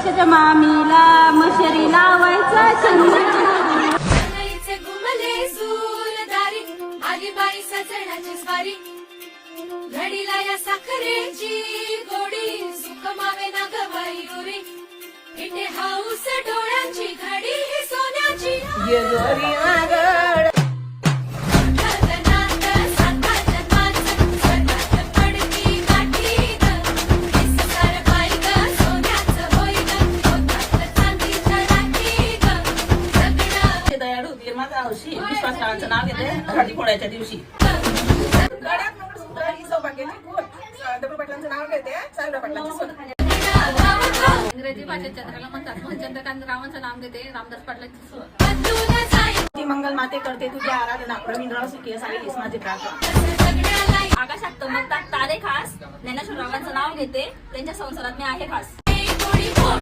पैशाच्या मामीला मशरी लावायचा बाई सजण्याची स्वारी घडीला या साखरेची गोडी सुख मावे ना गवाई गोरी इथे हाऊस डोळ्यांची घडी ही सोन्याची विश्वासरावांचं नाव घेते हळदी फोडायच्या दिवशी इंग्रजी भाषेत चंद्राला म्हणतात म्हणून चंद्रकांत रावांचं नाव घेते रामदास पाटलांची मंगल माते करते तुझ्या आराधना रवींद्रराव सुखी असावी माझी प्रार्थना आकाशात चमकतात तारे खास ज्ञानेश्वर रावांचं नाव घेते त्यांच्या संसारात मी आहे खास